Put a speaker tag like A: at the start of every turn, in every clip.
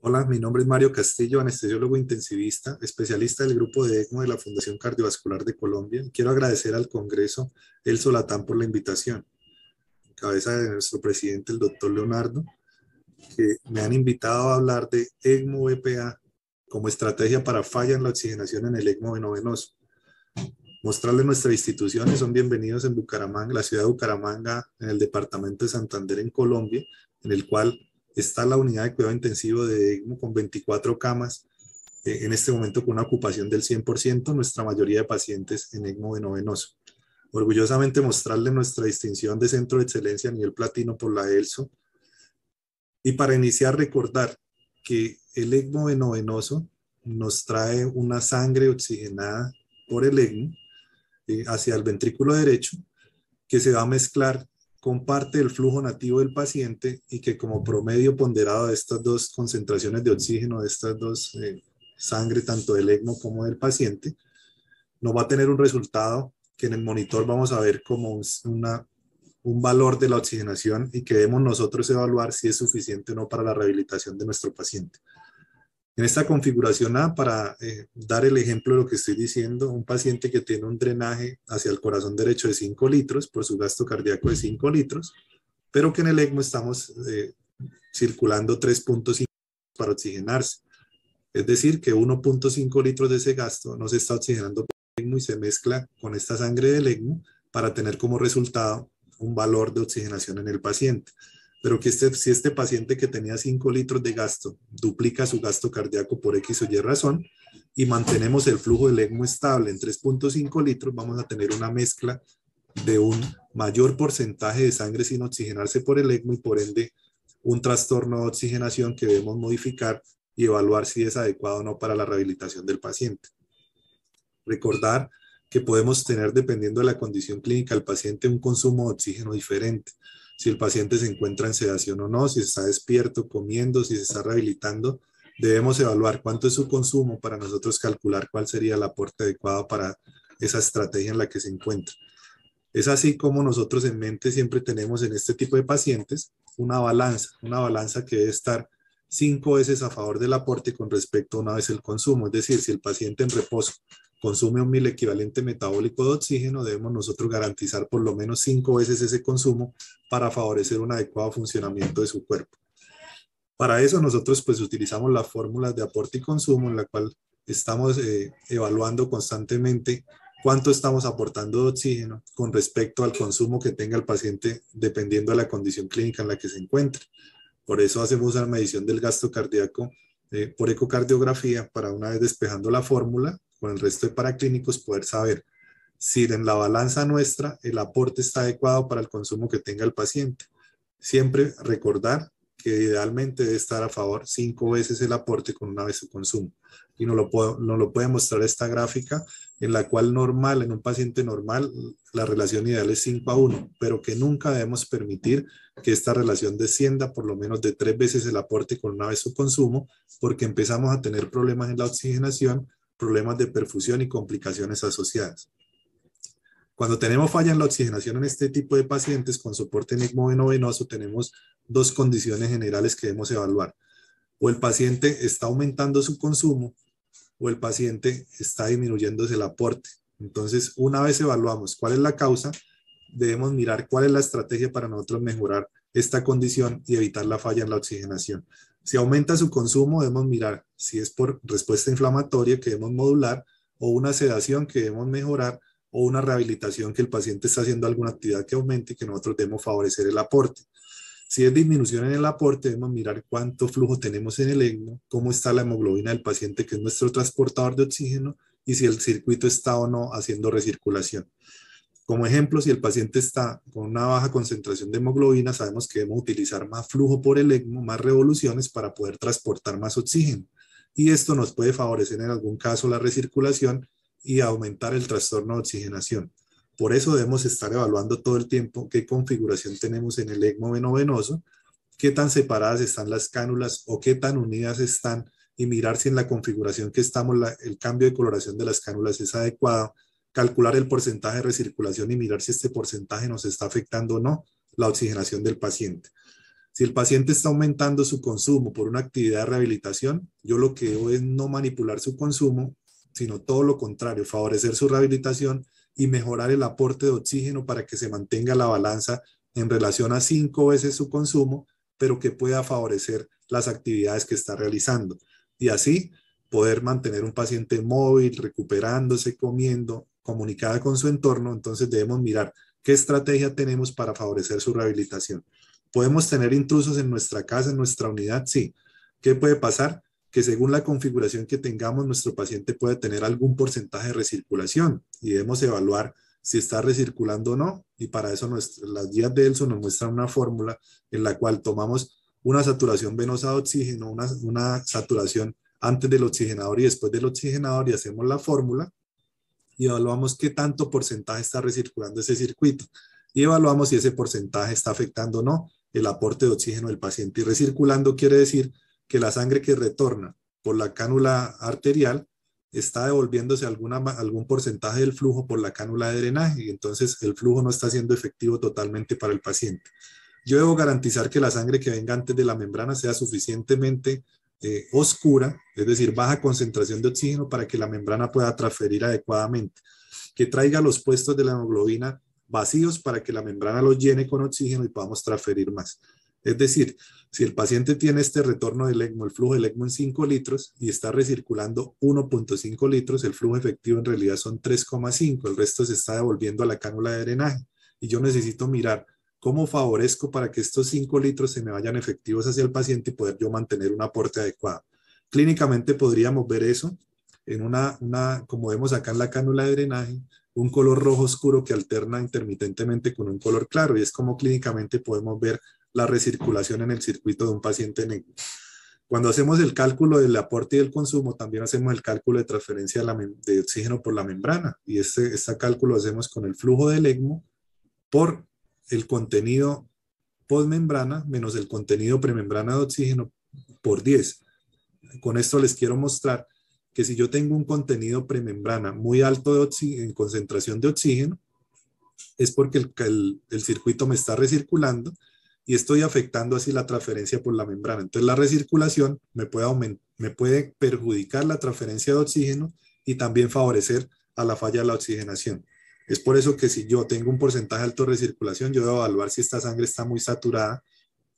A: Hola, mi nombre es Mario Castillo, anestesiólogo intensivista, especialista del grupo de ECMO de la Fundación Cardiovascular de Colombia. Quiero agradecer al Congreso El Solatán por la invitación, en cabeza de nuestro presidente, el doctor Leonardo, que me han invitado a hablar de ECMO VPA como estrategia para falla en la oxigenación en el ECMO venovenoso. Mostrarles nuestra institución, son bienvenidos en Bucaramanga, la ciudad de Bucaramanga, en el departamento de Santander, en Colombia, en el cual está la unidad de cuidado intensivo de ECMO con 24 camas, en este momento con una ocupación del 100%, nuestra mayoría de pacientes en ECMO venovenoso. Orgullosamente mostrarles nuestra distinción de centro de excelencia a nivel platino por la ELSO. Y para iniciar, recordar que el ECMO venovenoso nos trae una sangre oxigenada por el ECMO hacia el ventrículo derecho, que se va a mezclar con parte del flujo nativo del paciente y que como promedio ponderado de estas dos concentraciones de oxígeno, de estas dos sangre, tanto del ECMO como del paciente, nos va a tener un resultado que en el monitor vamos a ver como un valor de la oxigenación y que debemos nosotros evaluar si es suficiente o no para la rehabilitación de nuestro paciente. En esta configuración A, para dar el ejemplo de lo que estoy diciendo, un paciente que tiene un drenaje hacia el corazón derecho de 5 litros por su gasto cardíaco de 5 litros, pero que en el ECMO estamos circulando 3.5 para oxigenarse. Es decir, que 1.5 litros de ese gasto no se está oxigenando por el ECMO y se mezcla con esta sangre del ECMO para tener como resultado un valor de oxigenación en el paciente. Pero que si este paciente que tenía 5 litros de gasto duplica su gasto cardíaco por X o Y razón y mantenemos el flujo del ECMO estable en 3.5 litros, vamos a tener una mezcla de un mayor porcentaje de sangre sin oxigenarse por el ECMO y por ende un trastorno de oxigenación que debemos modificar y evaluar si es adecuado o no para la rehabilitación del paciente. Recordar que podemos tener, dependiendo de la condición clínica del paciente, un consumo de oxígeno diferente. Si el paciente se encuentra en sedación o no, si está despierto, comiendo, si se está rehabilitando, debemos evaluar cuánto es su consumo para nosotros calcular cuál sería el aporte adecuado para esa estrategia en la que se encuentra. Es así como nosotros en mente siempre tenemos en este tipo de pacientes una balanza que debe estar 5 veces a favor del aporte con respecto a una vez el consumo. Es decir, si el paciente en reposo consume 1.000 equivalente metabólico de oxígeno, debemos nosotros garantizar por lo menos 5 veces ese consumo para favorecer un adecuado funcionamiento de su cuerpo. Para eso nosotros pues utilizamos las fórmulas de aporte y consumo en la cual estamos evaluando constantemente cuánto estamos aportando de oxígeno con respecto al consumo que tenga el paciente dependiendo de la condición clínica en la que se encuentre. Por eso hacemos una medición del gasto cardíaco por ecocardiografía para, una vez despejando la fórmula con el resto de paraclínicos, poder saber si en la balanza nuestra el aporte está adecuado para el consumo que tenga el paciente. Siempre recordar que idealmente debe estar a favor 5 veces el aporte con una vez su consumo. Y nos lo puede mostrar esta gráfica en la cual en un paciente normal, la relación ideal es 5:1, pero que nunca debemos permitir que esta relación descienda por lo menos de 3 veces el aporte con una vez su consumo, porque empezamos a tener problemas en la oxigenación, problemas de perfusión y complicaciones asociadas. Cuando tenemos falla en la oxigenación en este tipo de pacientes con soporte en ECMO venovenoso, tenemos dos condiciones generales que debemos evaluar. O el paciente está aumentando su consumo o el paciente está disminuyéndose el aporte. Entonces, una vez evaluamos cuál es la causa, debemos mirar cuál es la estrategia para nosotros mejorar esta condición y evitar la falla en la oxigenación. Si aumenta su consumo, debemos mirar si es por respuesta inflamatoria que debemos modular o una sedación que debemos mejorar o una rehabilitación que el paciente está haciendo alguna actividad que aumente y que nosotros debemos favorecer el aporte. Si es disminución en el aporte, debemos mirar cuánto flujo tenemos en el ECMO, cómo está la hemoglobina del paciente, que es nuestro transportador de oxígeno, y si el circuito está o no haciendo recirculación. Como ejemplo, si el paciente está con una baja concentración de hemoglobina, sabemos que debemos utilizar más flujo por el ECMO, más revoluciones para poder transportar más oxígeno. Y esto nos puede favorecer en algún caso la recirculación y aumentar el trastorno de oxigenación. Por eso debemos estar evaluando todo el tiempo qué configuración tenemos en el ECMO venovenoso, qué tan separadas están las cánulas o qué tan unidas están y mirar si en la configuración que estamos el cambio de coloración de las cánulas es adecuado, calcular el porcentaje de recirculación y mirar si este porcentaje nos está afectando o no la oxigenación del paciente. Si el paciente está aumentando su consumo por una actividad de rehabilitación, yo lo que debo es no manipular su consumo, sino todo lo contrario, favorecer su rehabilitación y mejorar el aporte de oxígeno para que se mantenga la balanza en relación a 5 veces su consumo, pero que pueda favorecer las actividades que está realizando. Y así poder mantener un paciente móvil, recuperándose, comiendo, comunicada con su entorno. Entonces debemos mirar qué estrategia tenemos para favorecer su rehabilitación. ¿Podemos tener intrusos en nuestra casa, en nuestra unidad? Sí. ¿Qué puede pasar? Que según la configuración que tengamos, nuestro paciente puede tener algún porcentaje de recirculación y debemos evaluar si está recirculando o no. Y para eso las guías de ELSO nos muestran una fórmula en la cual tomamos una saturación venosa de oxígeno, una saturación antes del oxigenador y después del oxigenador y hacemos la fórmula y evaluamos qué tanto porcentaje está recirculando ese circuito y evaluamos si ese porcentaje está afectando o no el aporte de oxígeno del paciente. Y recirculando quiere decir que la sangre que retorna por la cánula arterial está devolviéndose algún porcentaje del flujo por la cánula de drenaje y entonces el flujo no está siendo efectivo totalmente para el paciente. Yo debo garantizar que la sangre que venga antes de la membrana sea suficientemente oscura, es decir, baja concentración de oxígeno para que la membrana pueda transferir adecuadamente, que traiga los puestos de la hemoglobina vacíos para que la membrana los llene con oxígeno y podamos transferir más. Es decir, si el paciente tiene este retorno del ECMO, el flujo del ECMO en 5 litros y está recirculando 1.5 litros, el flujo efectivo en realidad son 3,5, el resto se está devolviendo a la cánula de drenaje y yo necesito mirar cómo favorezco para que estos 5 litros se me vayan efectivos hacia el paciente y poder yo mantener un aporte adecuado. Clínicamente podríamos ver eso en como vemos acá en la cánula de drenaje, un color rojo oscuro que alterna intermitentemente con un color claro y es como clínicamente podemos ver la recirculación en el circuito de un paciente en ECMO. Cuando hacemos el cálculo del aporte y del consumo, también hacemos el cálculo de transferencia de oxígeno por la membrana y este cálculo lo hacemos con el flujo del ECMO por el contenido postmembrana menos el contenido premembrana de oxígeno por 10. Con esto les quiero mostrar que si yo tengo un contenido premembrana muy alto en concentración de oxígeno, es porque el circuito me está recirculando y estoy afectando así la transferencia por la membrana. Entonces la recirculación me puede perjudicar la transferencia de oxígeno y también favorecer a la falla de la oxigenación. Es por eso que si yo tengo un porcentaje alto de recirculación, yo debo evaluar si esta sangre está muy saturada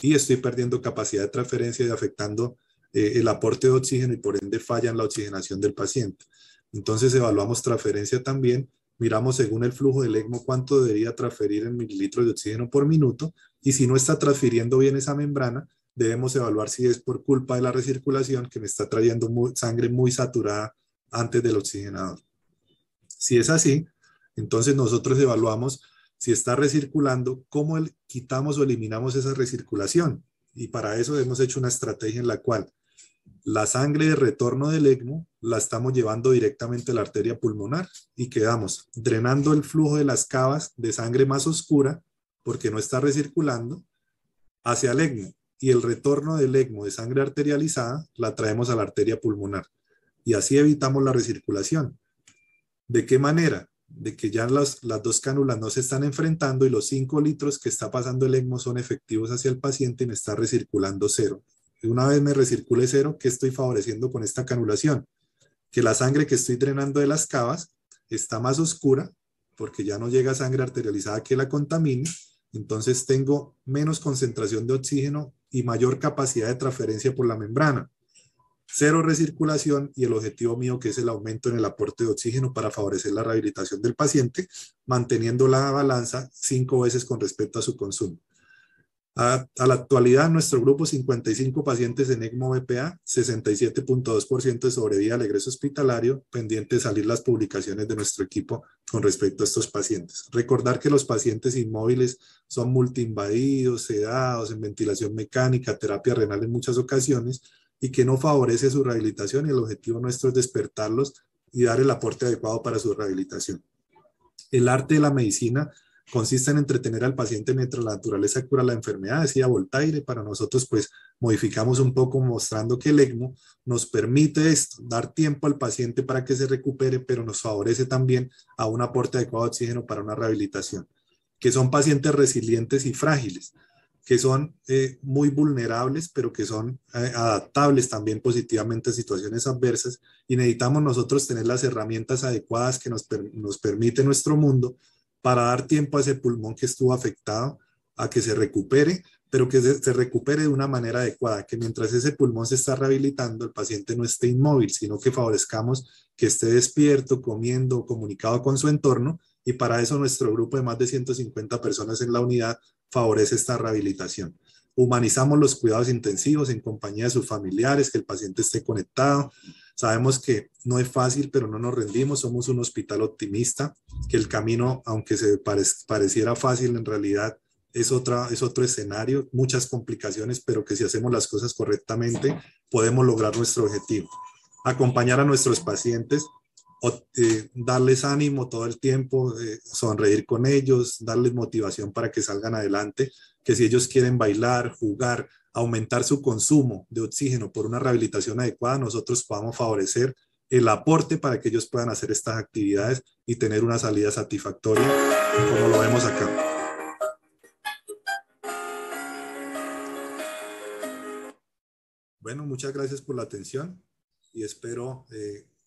A: y estoy perdiendo capacidad de transferencia y afectando el aporte de oxígeno y por ende falla en la oxigenación del paciente. Entonces evaluamos transferencia también, miramos según el flujo del ECMO cuánto debería transferir en mililitros de oxígeno por minuto y si no está transfiriendo bien esa membrana, debemos evaluar si es por culpa de la recirculación que me está trayendo sangre muy saturada antes del oxigenador. Si es así, entonces nosotros evaluamos si está recirculando, cómo quitamos o eliminamos esa recirculación. Y para eso hemos hecho una estrategia en la cual la sangre de retorno del ECMO la estamos llevando directamente a la arteria pulmonar y quedamos drenando el flujo de las cavas de sangre más oscura porque no está recirculando hacia el ECMO y el retorno del ECMO de sangre arterializada la traemos a la arteria pulmonar y así evitamos la recirculación. ¿De qué manera? De que ya las dos cánulas no se están enfrentando y los 5 litros que está pasando el ECMO son efectivos hacia el paciente y me está recirculando 0. Y una vez me recircule 0, ¿qué estoy favoreciendo con esta canulación? Que la sangre que estoy drenando de las cavas está más oscura porque ya no llega sangre arterializada que la contamine, entonces tengo menos concentración de oxígeno y mayor capacidad de transferencia por la membrana. 0 recirculación y el objetivo mío que es el aumento en el aporte de oxígeno para favorecer la rehabilitación del paciente, manteniendo la balanza 5 veces con respecto a su consumo. A la actualidad, en nuestro grupo, 55 pacientes en ECMO BPA, 67.2% de sobrevida al egreso hospitalario, pendiente de salir las publicaciones de nuestro equipo con respecto a estos pacientes. Recordar que los pacientes inmóviles son multiinvadidos, sedados, en ventilación mecánica, terapia renal en muchas ocasiones, y que no favorece su rehabilitación y el objetivo nuestro es despertarlos y dar el aporte adecuado para su rehabilitación. El arte de la medicina consiste en entretener al paciente mientras la naturaleza cura la enfermedad, decía Voltaire. Para nosotros pues modificamos un poco mostrando que el ECMO nos permite esto, dar tiempo al paciente para que se recupere, pero nos favorece también a un aporte adecuado de oxígeno para una rehabilitación, que son pacientes resilientes y frágiles, que son muy vulnerables, pero que son adaptables también positivamente a situaciones adversas, y necesitamos nosotros tener las herramientas adecuadas que nos permite nuestro mundo para dar tiempo a ese pulmón que estuvo afectado a que se recupere, pero que se recupere de una manera adecuada, que mientras ese pulmón se está rehabilitando, el paciente no esté inmóvil, sino que favorezcamos que esté despierto, comiendo, comunicado con su entorno, y para eso nuestro grupo de más de 150 personas en la unidad favorece esta rehabilitación. Humanizamos los cuidados intensivos en compañía de sus familiares, que el paciente esté conectado. Sabemos que no es fácil, pero no nos rendimos. Somos un hospital optimista, que el camino, aunque pareciera fácil, en realidad es otro escenario, muchas complicaciones, pero que si hacemos las cosas correctamente, podemos lograr nuestro objetivo. Acompañar a nuestros pacientes, darles ánimo todo el tiempo, sonreír con ellos, darles motivación para que salgan adelante, que si ellos quieren bailar, jugar, aumentar su consumo de oxígeno por una rehabilitación adecuada, nosotros podamos favorecer el aporte para que ellos puedan hacer estas actividades y tener una salida satisfactoria, como lo vemos acá. Bueno, muchas gracias por la atención y espero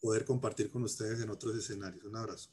A: poder compartir con ustedes en otros escenarios. Un abrazo.